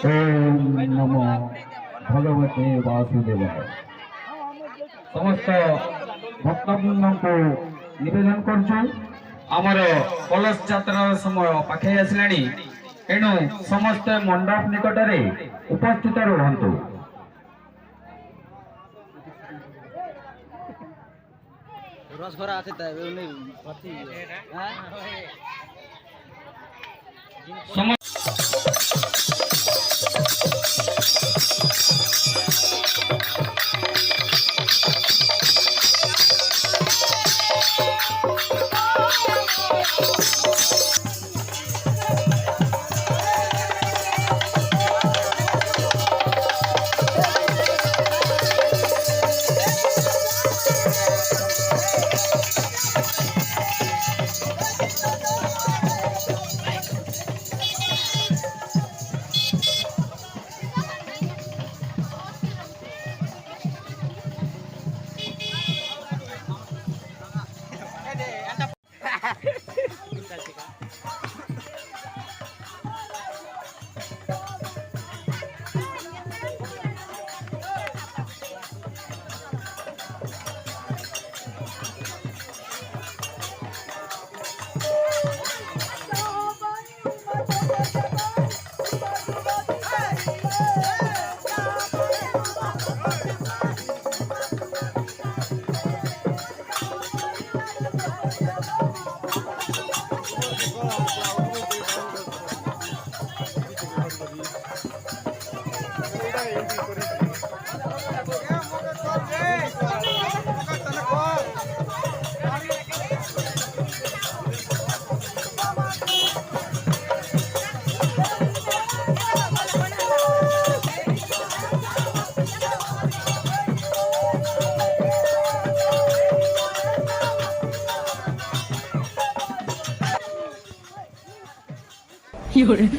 ओम नमो भगवते वासुदेवाय। समस्त भक्तबृंद को निवेदन करछु आमर कलश यात्रार समय पाखे आसलानी एणु समस्त मंडप निकटरे उपस्थित रुहंतु। रसगोरा আছে তাই উনি পাতি হ্যাঁ有人。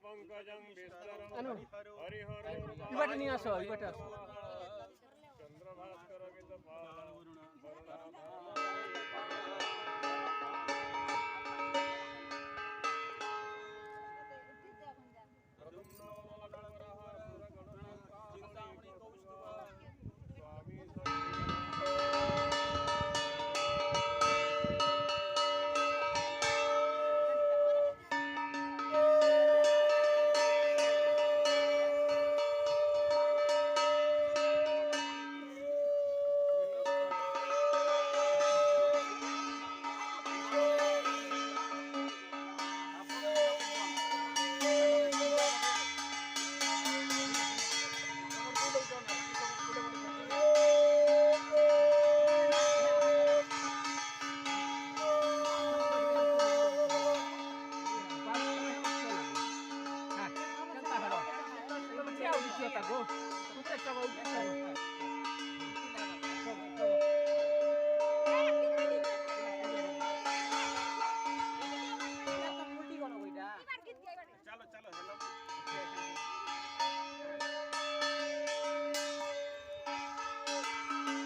पंकजं विस्तरं हरिहरो इबाट नहीं आसो इबाट आसो चंद्रभास्कर स्वामी উপরে চাপো উপরে চাপো चलो चलो हेलो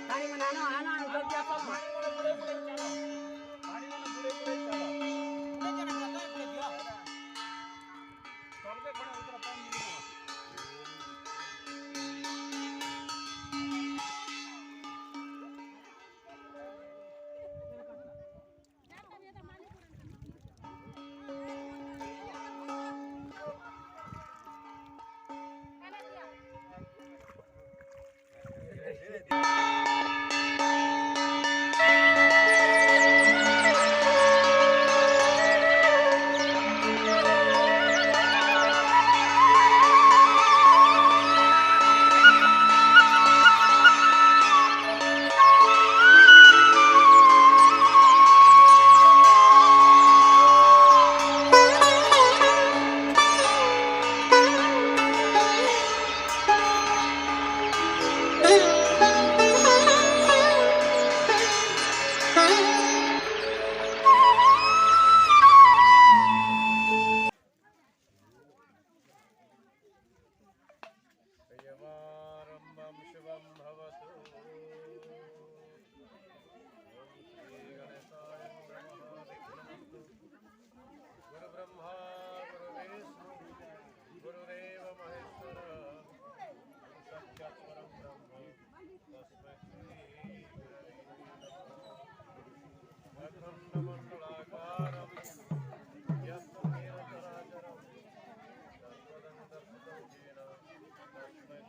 गाड़ी में आना आना जल्दी आप गाड़ी में बुले बुले चलो गाड़ी में बुले बुले चलो बुले चलो बुले दियो चल के खड़ा उतर पानी मिलेगा यमारंभं शुभं भवतु ओम श्री गणेशाय नमः विघ्नमस्तु गुरुब्रह्मा गुरुविष्णु गुरुदेव महेश्वर साक्षात् परं ब्रह्म तस्मै श्री गुरवे नमः अखण्डमण्डलाकारं व्याप्तं चराचरं सर्वदं दर्शितं येन तस्मै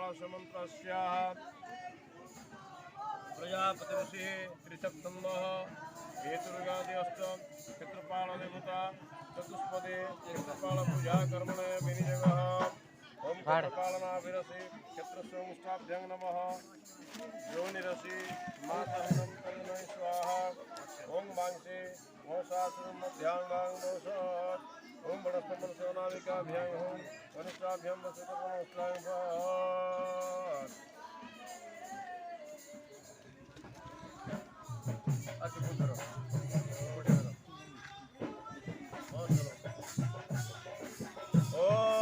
प्रकाशमन्त्रस्य प्रजापतिऋषिः त्रिसप्तमः हेतुर्गादि क्षेत्रपालदेवता चतुष्पदे क्षेत्रपालपूजा कर्मणे विनियोगः ओम क्षेत्रपालनाभिरसि क्षेत्रसंस्थाभ्यं नमः योनिरसि मातरनं तरुणै स्वाहा ओम मांसे मोषासुरं मध्याङ्गां मोषात् ओम वनस्पतिसोनालिकाभ्यां होम वनिष्ठाभ्यां वसुतपनोस्त्रां स्वाहा अति सुंदर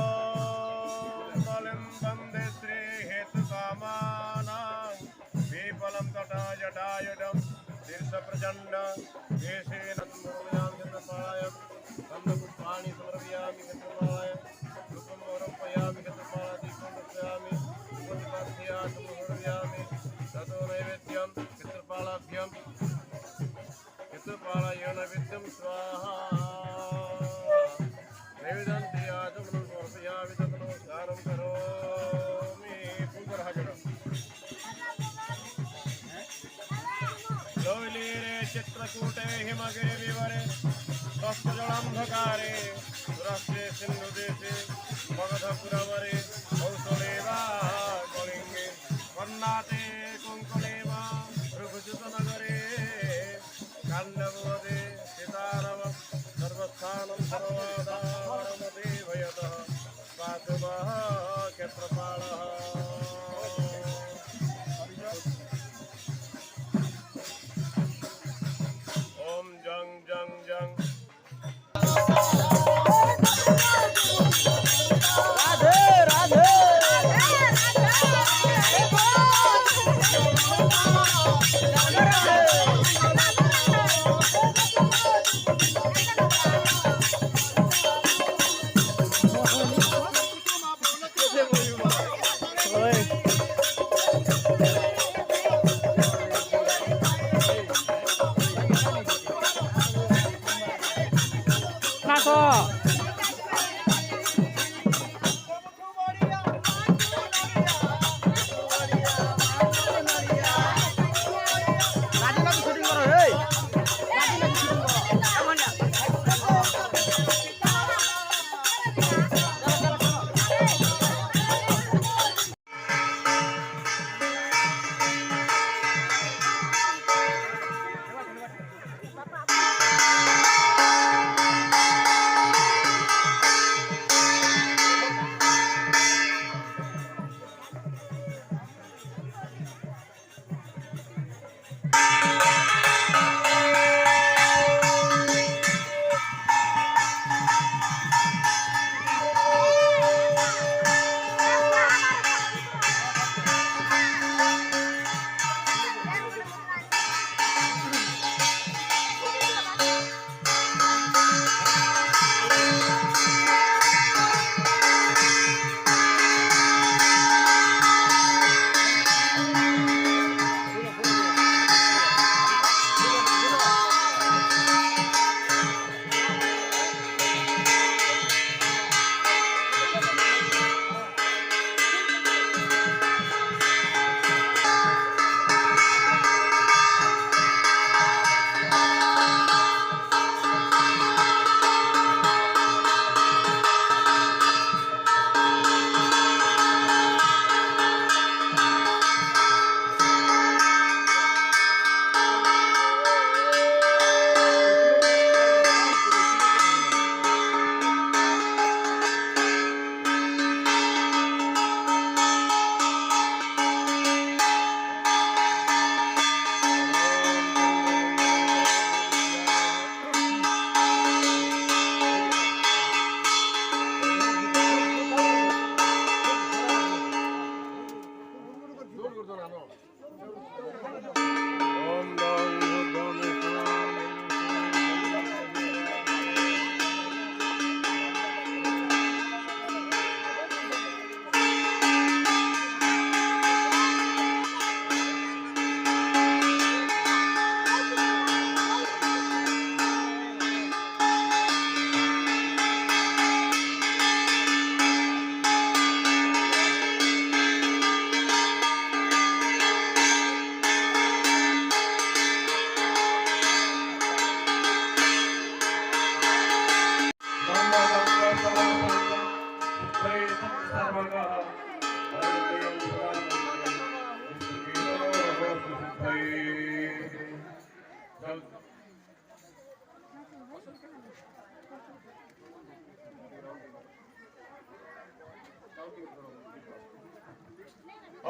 ओम बलिं वन्दे श्री हेतुकामानां विफलं तथा जटायुधं तीर्थप्रचण्ड केशेन समर्पयामि क्षेत्रपालाय गन्धपुष्पाणि समर्पयामि क्षेत्रपालाय धूपं समर्पयामि क्षेत्रपालादीपं दर्शयामि उपनिपात्या समर्पयामि ततो नैवेद्यं क्षेत्रपालाभ्यं क्षेत्रपालाय नैवेद्यं स्वाहा नैवेद्यं आचमनं समर्पयामि ततो नमस्कारं करोमि पुनर्हाजरम् लोहिलीरे चित्रकूटे हिमगिरिविवरे तप्तजलान्धकारे सुरस्ये सिन्धुदेशे मगधपुरवरे कौसलेवा कलिङ्गे कर्णाटे कोङ्कणेवा भृगुजुतनगरे काण्डवदे सीताराम सर्वस्थानं सर्वदारमते भयतः पातुमः क्षेत्रपालः ओम जंग जंग जंग राधे राधे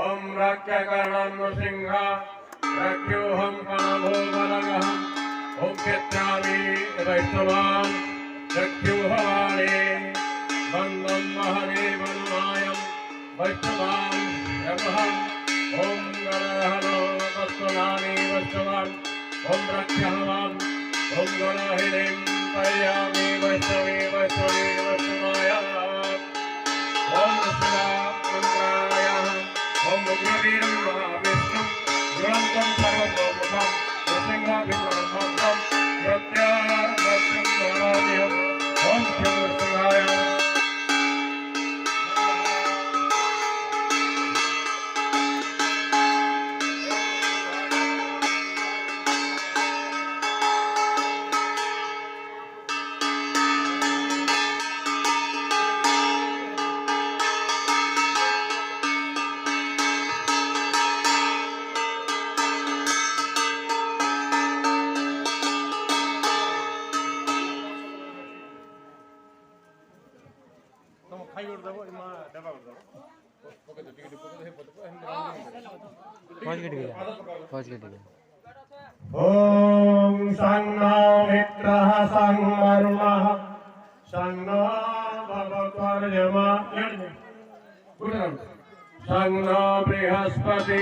ओम रक्षकर्णं सिंह रक्षोहं कणभोगलगः ओम क्षेत्रामि वैष्णवान् रक्षोहवाणे बन्धं महने वनमायं वैष्णवान् यमहम् ओम गणहनो वस्त्रनानि वैष्णवान् ओम रक्षहवान् ओम गणहिनीं पयामि वैष्णवे वैष्णवे वैष्णवाय ओम शिवाय ओम उग्रवीरं महाविष्णुं ज्वलन्तं सर्वतोमुखं नृसिंहविक्रमं प्रत्यावर्तं नमाम्यहम् ओम शिवाय ओम सन्नो मित्रः संवरुणः सन्नो भवत्वर्यमा सन्नो बृहस्पति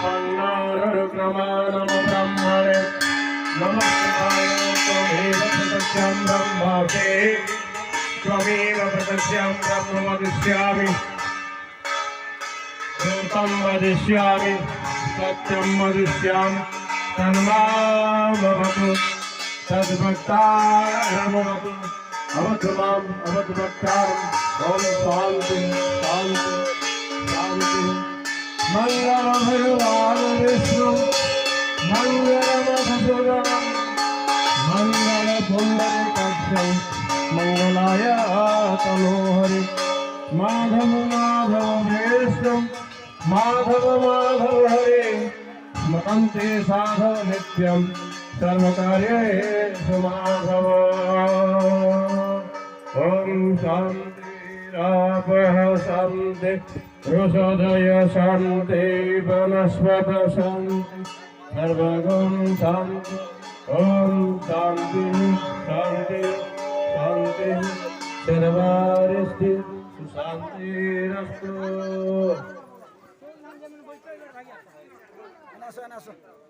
सन्नो रुद्रमा नमो ब्रह्मणे नमः शिवाय त्वमेव प्रत्यक्षं ब्रह्मासि त्वमेव प्रत्यक्षं ब्रह्म वदिष्यामि भूतं वदिष्यामि सत्यं वदिष्यामि तन्मामवतु तद्भक्तारमवतु अवतु माम् अवतु भक्तारम् ॐ शान्ति शान्ति शान्ति मङ्गलं भगवान् विष्णु मङ्गलमधुसूदनं मङ्गलपुण्डरीकाक्षं मङ्गलाय तनोहरि माधव माधव विष्णु माधव माधव हरे स्मरन्ते साधव नित्यं सर्वकार्येषु माधव ॐ शान्तिरापः शान्ति ऋषधय शान्ति वनस्पत शान्ति सर्वगुण शान्ति ॐ शान्ति शान्ति शान्ति सर्वारिष्टि सुशान्तिरस्तु Naso.